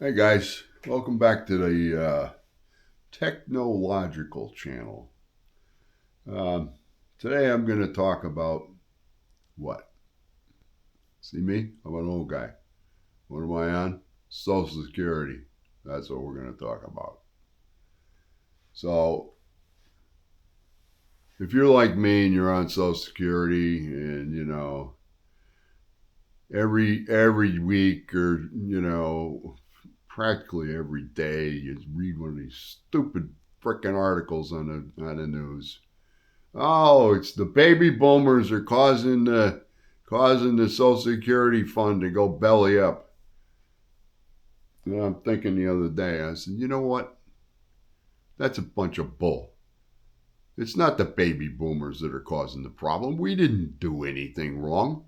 Hey guys, welcome back to the Technological channel. Um, Today I'm going to talk about what? See me? I'm an old guy. What am I on? Social Security. That's what we're going to talk about. So, if you're like me and you're on Social Security and every week or practically every day you read one of these stupid frickin' articles on the news. Oh, it's the baby boomers are causing the Social Security fund to go belly up. And I'm thinking the other day, I said, you know what? That's a bunch of bull. It's not the baby boomers that are causing the problem. We didn't do anything wrong.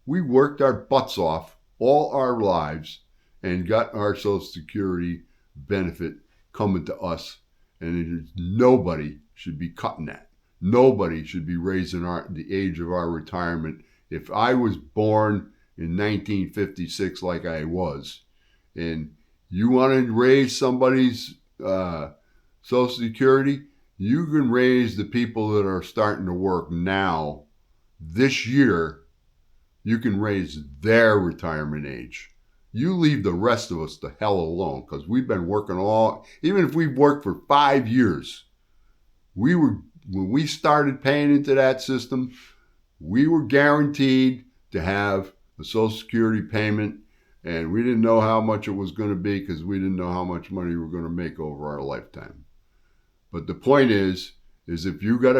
We worked our butts off all our lives and got our Social Security benefit coming to us. And nobody should be cutting that. Nobody should be raising the age of our retirement. If I was born in 1956 like I was, and you want to raise somebody's Social Security, you can raise the people that are starting to work now. This year, you can raise their retirement age. You leave the rest of us the hell alone because we've been working even if we've worked for 5 years, when we started paying into that system, we were guaranteed to have a Social Security payment, and we didn't know how much it was going to be because we didn't know how much money we were going to make over our lifetime. But the point is if you got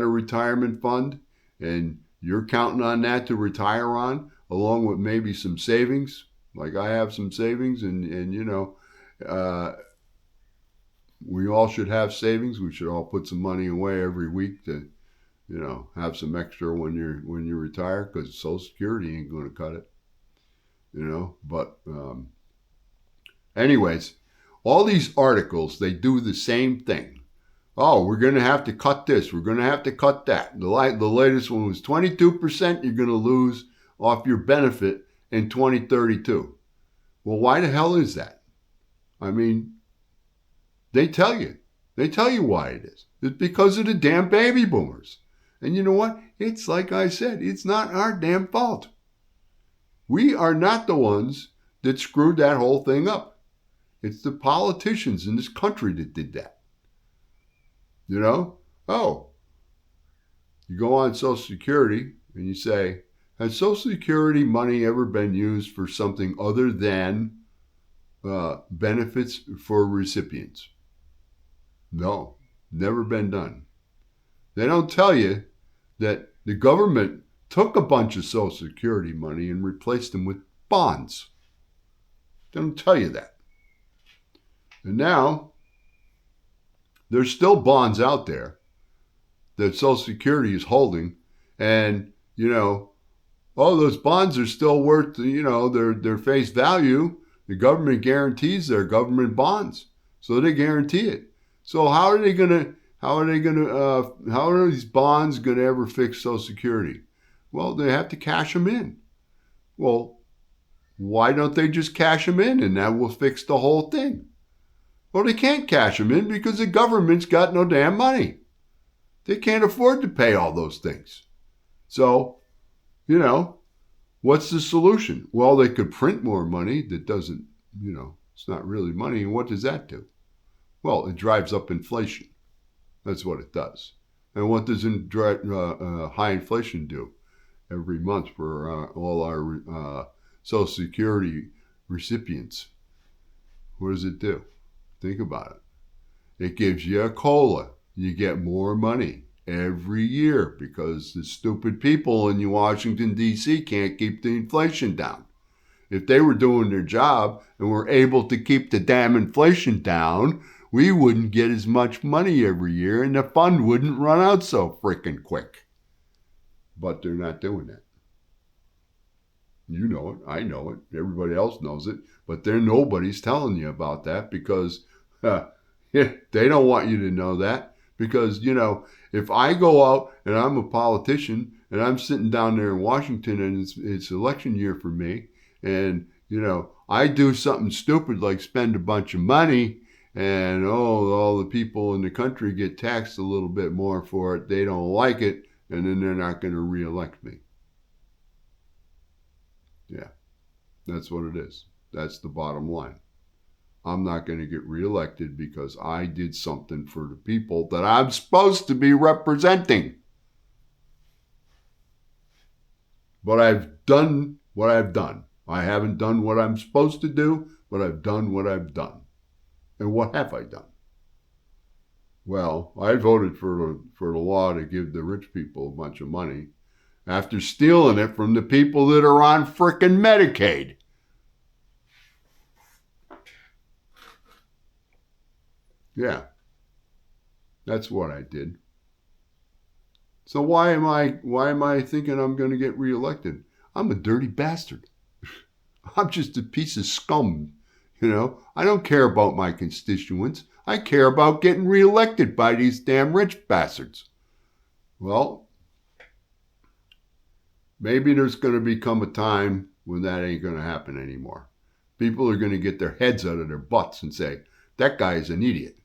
a retirement fund and you're counting on that to retire on, along with maybe some savings, like I have some savings, uh, we all should have savings. We should all put some money away every week to have some extra when you retire because Social Security ain't going to cut it. But anyways, all these articles, they do the same thing. Oh, we're going to have to cut this. We're going to have to cut that. The latest one was 22% you're going to lose off your benefit in 2032. Well, why the hell is that? I mean, they tell you. They tell you why it is. It's because of the damn baby boomers. And you know what? It's like I said, it's not our damn fault. We are not the ones that screwed that whole thing up. It's the politicians in this country that did that. Oh, you go on Social Security and you say, has Social Security money ever been used for something other than benefits for recipients? No, never been done. They don't tell you that the government took a bunch of Social Security money and replaced them with bonds. They don't tell you that. And now, there's still bonds out there that Social Security is holding. And, those bonds are still worth, their face value. The government guarantees their government bonds. So they guarantee it. So how are these bonds going to ever fix Social Security? Well, they have to cash them in. Well, why don't they just cash them in and that will fix the whole thing? Well, they can't cash them in because the government's got no damn money. They can't afford to pay all those things. So, what's the solution? Well, they could print more money that doesn't, it's not really money. And what does that do? Well, it drives up inflation. That's what it does. And what does high inflation do every month for all our Social Security recipients? What does it do? Think about it. It gives you a COLA. You get more money every year because the stupid people in Washington, D.C. can't keep the inflation down. If they were doing their job and were able to keep the damn inflation down, we wouldn't get as much money every year and the fund wouldn't run out so freaking quick. But they're not doing that. You know it. I know it. Everybody else knows it. But nobody's telling you about that because they don't want you to know that. Because, if I go out and I'm a politician and I'm sitting down there in Washington and it's election year for me and, I do something stupid like spend a bunch of money and all the people in the country get taxed a little bit more for it. They don't like it, and then they're not going to reelect me. Yeah, that's what it is. That's the bottom line. I'm not going to get reelected because I did something for the people that I'm supposed to be representing. But I've done what I've done. I haven't done what I'm supposed to do, but I've done what I've done. And what have I done? Well, I voted for the law to give the rich people a bunch of money after stealing it from the people that are on frickin' Medicaid. Yeah, that's what I did. So why am I thinking I'm going to get reelected? I'm a dirty bastard. I'm just a piece of scum. I don't care about my constituents. I care about getting reelected by these damn rich bastards. Well, maybe there's going to become a time when that ain't going to happen anymore. People are going to get their heads out of their butts and say, that guy is an idiot.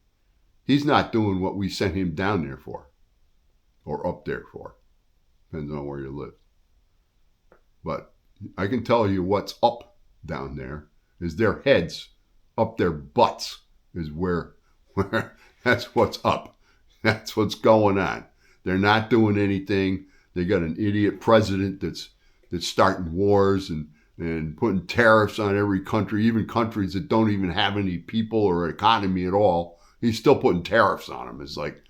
He's not doing what we sent him down there for. Or up there for. Depends on where you live. But I can tell you what's up down there is their heads up their butts is where that's what's up. That's what's going on. They're not doing anything. They got an idiot president that's starting wars and putting tariffs on every country, even countries that don't even have any people or economy at all. He's still putting tariffs on them. It's like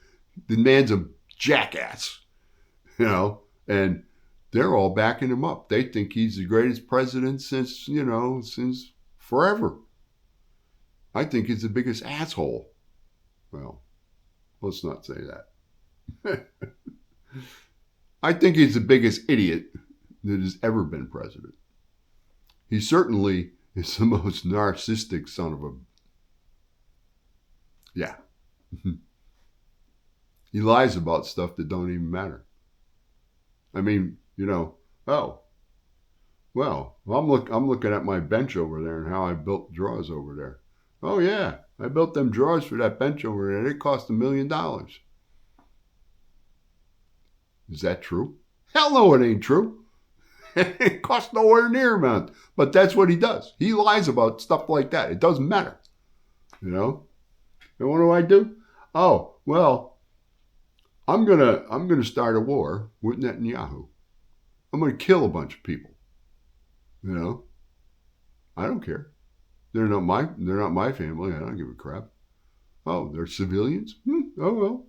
the man's a jackass, and they're all backing him up. They think he's the greatest president since forever. I think he's the biggest asshole. Well, let's not say that. I think he's the biggest idiot that has ever been president. He certainly is the most narcissistic son of a... Yeah. He lies about stuff that don't even matter. I mean, I'm looking at my bench over there and how I built drawers over there. Oh yeah, I built them drawers for that bench over there. It cost $1 million. Is that true? Hell no, it ain't true. It costs nowhere near amount. But that's what he does. He lies about stuff like that. It doesn't matter. And what do? Oh, well, I'm gonna start a war with Netanyahu. I'm gonna kill a bunch of people. I don't care. They're not my family. I don't give a crap. Oh, they're civilians? Oh well.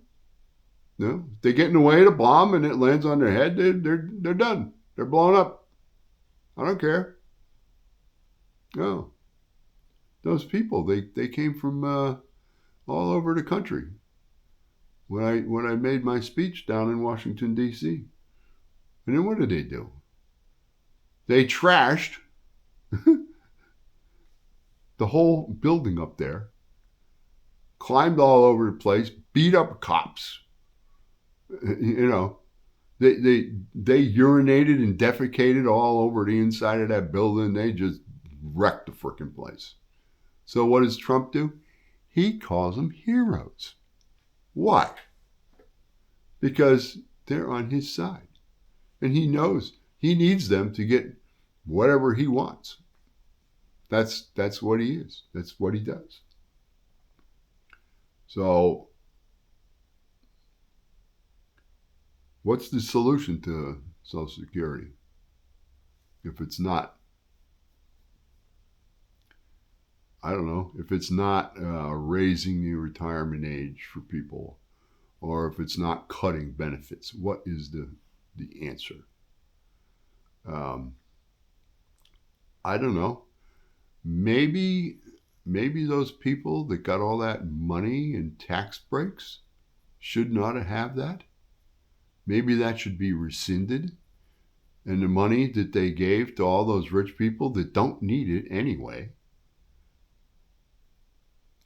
No, if they get in the way of the bomb and it lands on their head, they're done. They're blown up. I don't care. No. Those people, they came from all over the country. When I made my speech down in Washington, D.C. And then what did they do? They trashed the whole building up there, climbed all over the place, beat up cops. They urinated and defecated all over the inside of that building. They just wrecked the frickin' place. So what does Trump do? He calls them heroes. Why? Because they're on his side. And he knows he needs them to get whatever he wants. That's what he is. That's what he does. So what's the solution to Social Security? If it's not, I don't know, if it's not raising the retirement age for people, or if it's not cutting benefits, what is the answer? I don't know. Maybe those people that got all that money and tax breaks should not have that. Maybe that should be rescinded. And the money that they gave to all those rich people that don't need it anyway,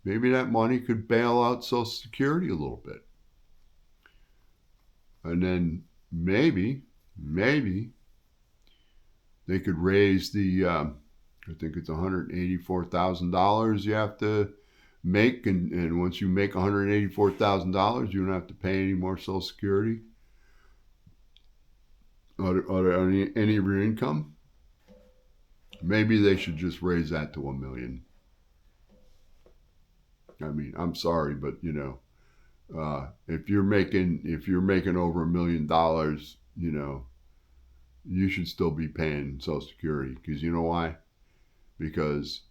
maybe that money could bail out Social Security a little bit. And then maybe they could raise the I think it's $184,000 you have to make, and once you make $184,000, you don't have to pay any more Social Security out of any of your income. Maybe they should just raise that to $1 million. I mean, I'm sorry, but if you're making over $1 million, you should still be paying Social Security, because you know why? Because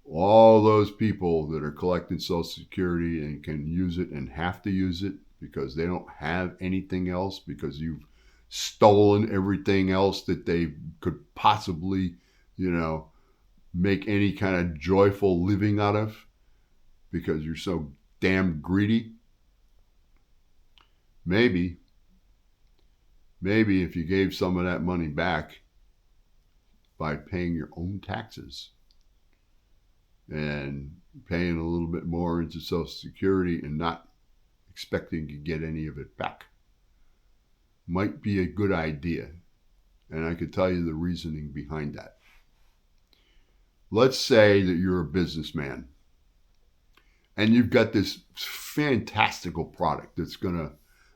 all those people that are collecting Social Security and can use it and have to use it because they don't have anything else, because you've stolen everything else that they could possibly, make any kind of joyful living out of, because you're so damn greedy. Maybe if you gave some of that money back by paying your own taxes and paying a little bit more into Social Security and not expecting to get any of it back, might be a good idea. And I could tell you the reasoning behind that. Let's say that you're a businessman and you've got this fantastical product that's gonna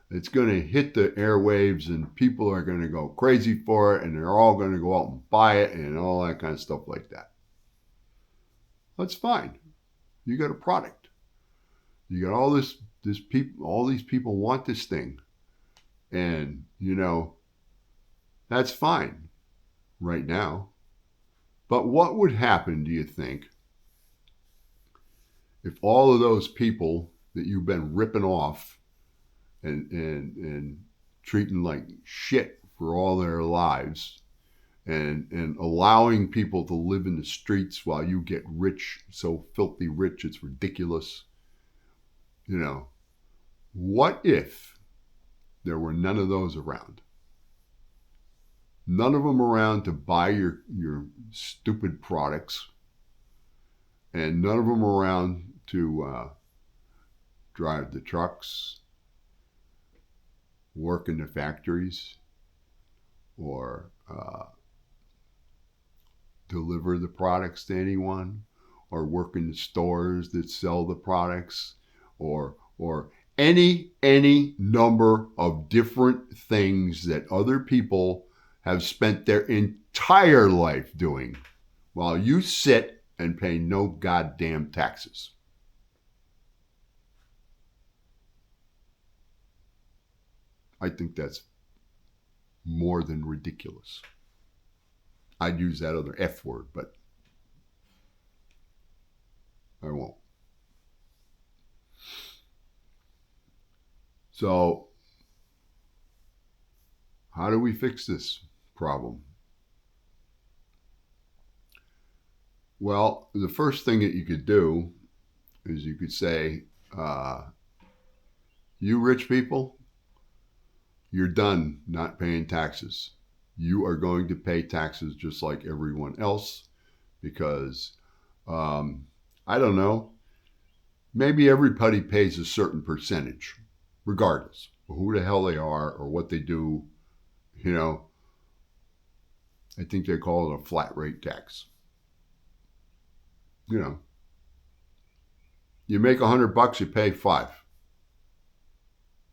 hit the airwaves, and people are gonna go crazy for it, and they're all gonna go out and buy it and all that kind of stuff like that. That's fine. You got a product. You got all these people want this thing, and that's fine right now. But what would happen, do you think, if all of those people that you've been ripping off and treating like shit for all their lives, and allowing people to live in the streets while you get rich, so filthy rich it's ridiculous, what if there were none of those around? None of them around to buy your stupid products, and none of them around to drive the trucks, work in the factories, or deliver the products to anyone, or work in the stores that sell the products, or any number of different things that other people have spent their entire life doing, while you sit and pay no goddamn taxes. I think that's more than ridiculous. I'd use that other F word, but I won't. So, how do we fix this problem? Well, the first thing that you could do is you could say, you rich people, you're done not paying taxes. You are going to pay taxes just like everyone else, because, I don't know, maybe everybody pays a certain percentage, regardless of who the hell they are or what they do. I think they call it a flat rate tax. You make $100, you pay $5.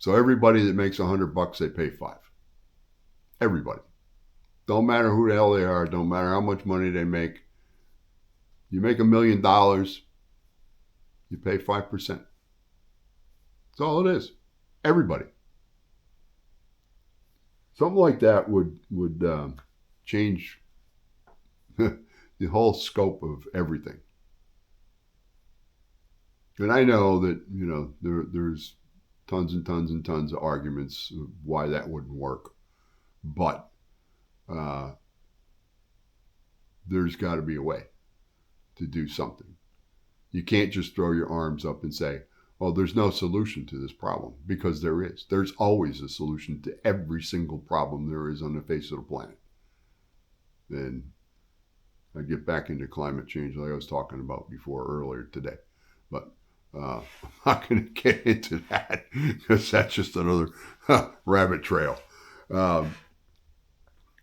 So everybody that makes $100, they pay $5. Everybody. Don't matter who the hell they are. Don't matter how much money they make. You make $1 million, you pay 5%. That's all it is. Everybody. Something like that would change the whole scope of everything. And I know that, there's tons and tons and tons of arguments of why that wouldn't work. But there's got to be a way to do something. You can't just throw your arms up and say, well, there's no solution to this problem, because there is. There's always a solution to every single problem there is on the face of the planet. And I get back into climate change like I was talking about before earlier today. But I'm not going to get into that, because that's just another rabbit trail.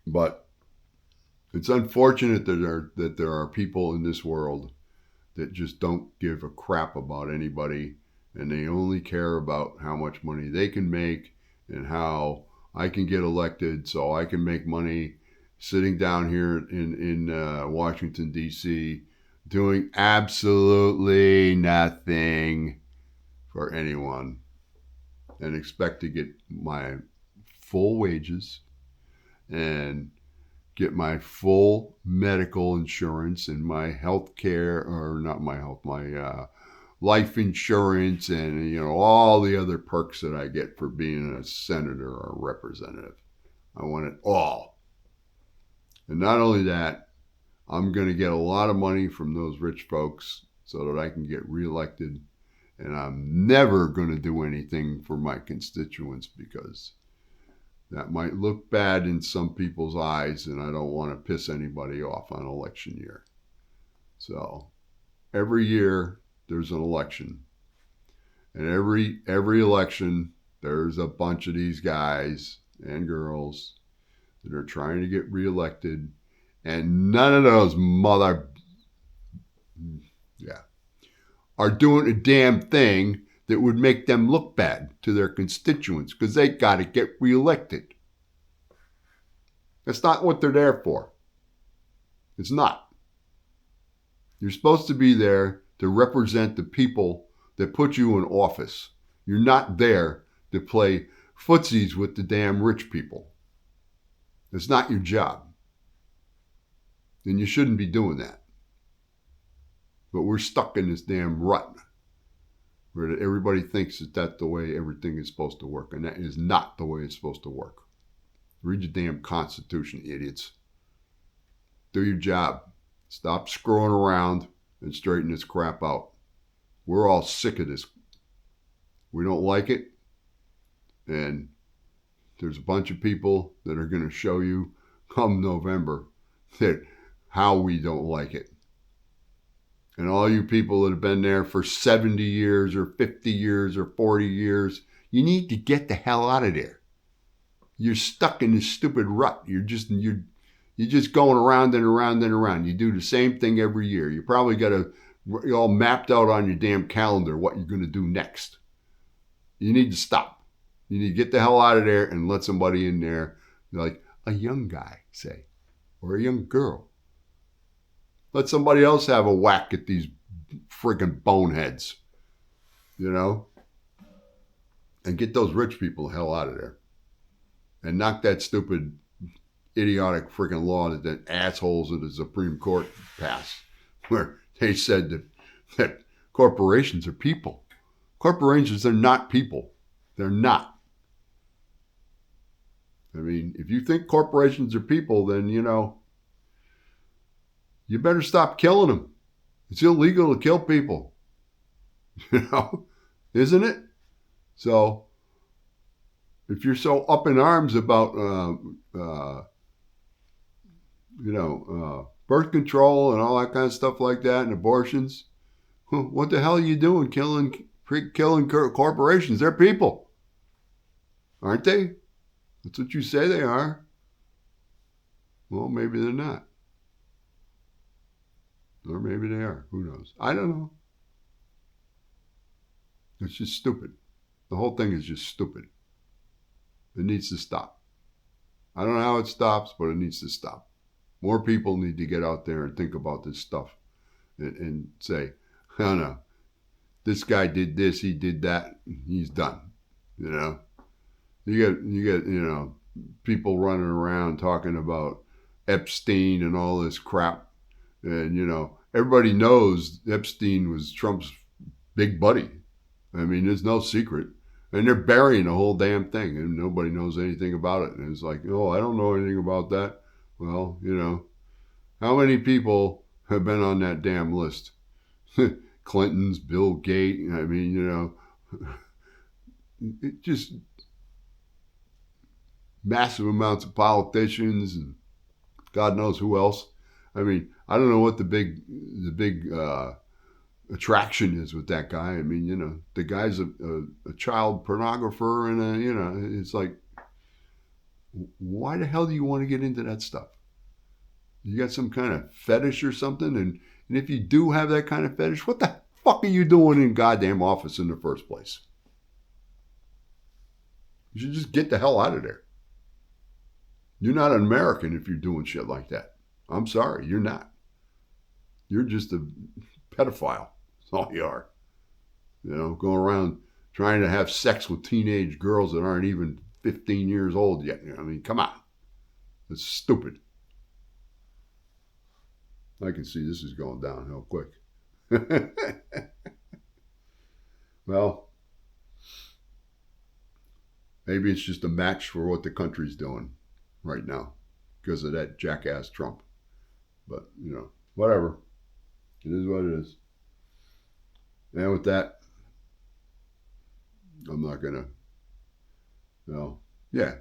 But It's unfortunate that there are people in this world that just don't give a crap about anybody, and they only care about how much money they can make and how I can get elected so I can make money sitting down here in Washington, D.C., doing absolutely nothing for anyone and expect to get my full wages and get my full medical insurance and my health care, or not my health, my life insurance, and all the other perks that I get for being a senator or a representative. I want it all. And not only that, I'm going to get a lot of money from those rich folks so that I can get reelected. And I'm never going to do anything for my constituents because that might look bad in some people's eyes, and I don't want to piss anybody off on election year. So every year there's an election, and every election there's a bunch of these guys and girls that are trying to get reelected, and none of those are doing a damn thing that would make them look bad to their constituents because they got to get reelected. That's not what they're there for. It's not. You're supposed to be there to represent the people that put you in office. You're not there to play footsies with the damn rich people. It's not your job. And you shouldn't be doing that. But we're stuck in this damn rut where everybody thinks that that's the way everything is supposed to work. And that is not the way it's supposed to work. Read your damn Constitution, idiots. Do your job. Stop screwing around and straighten this crap out. We're all sick of this. We don't like it. And there's a bunch of people that are going to show you come November that how we don't like it. And all you people that have been there for 70 years or 50 years or 40 years, you need to get the hell out of there. You're stuck in this stupid rut. You're just going around and around and around. You do the same thing every year. You probably got you're all mapped out on your damn calendar what you're going to do next. You need to stop. You need to get the hell out of there and let somebody in there, like a young guy, say, or a young girl. Let somebody else have a whack at these friggin' boneheads, and get those rich people the hell out of there. And knock that stupid, idiotic friggin' law that the assholes of the Supreme Court passed, where they said that corporations are people. Corporations are not people. They're not. I mean, if you think corporations are people, then, you better stop killing them. It's illegal to kill people. Isn't it? So, if you're so up in arms about, birth control and all that kind of stuff like that and abortions, what the hell are you doing killing corporations? They're people. Aren't they? That's what you say they are. Well, maybe they're not. Or maybe they are. Who knows? I don't know. It's just stupid. The whole thing is just stupid. It needs to stop. I don't know how it stops, but it needs to stop. More people need to get out there and think about this stuff and say, oh no, this guy did this, he did that, he's done. You get people running around talking about Epstein and all this crap. And, everybody knows Epstein was Trump's big buddy. I mean, there's no secret. And they're burying the whole damn thing, and nobody knows anything about it. And it's like, oh, I don't know anything about that. Well, how many people have been on that damn list? Clinton's, Bill Gates. I mean, it just massive amounts of politicians and God knows who else. I mean, I don't know what the big attraction is with that guy. I mean, the guy's a child pornographer, and it's like, why the hell do you want to get into that stuff? You got some kind of fetish or something? And if you do have that kind of fetish, what the fuck are you doing in goddamn office in the first place? You should just get the hell out of there. You're not an American if you're doing shit like that. I'm sorry, you're not. You're just a pedophile. That's all you are. Going around trying to have sex with teenage girls that aren't even 15 years old yet. I mean, come on. It's stupid. I can see this is going downhill quick. Well, maybe it's just a match for what the country's doing right now because of that jackass Trump. But, whatever. It is what it is. And with that, I'm not going to,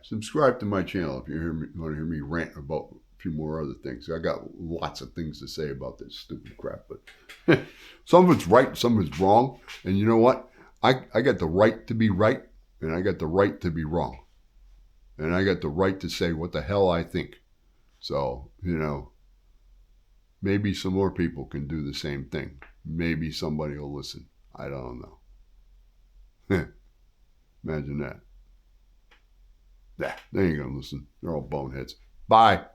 subscribe to my channel if you want to hear me rant about a few more other things. I got lots of things to say about this stupid crap, but some of it's right, some of it's wrong. And you know what? I got the right to be right, and I got the right to be wrong. And I got the right to say what the hell I think. So, maybe some more people can do the same thing. Maybe somebody will listen. I don't know. Imagine that. Nah, they ain't gonna listen. They're all boneheads. Bye.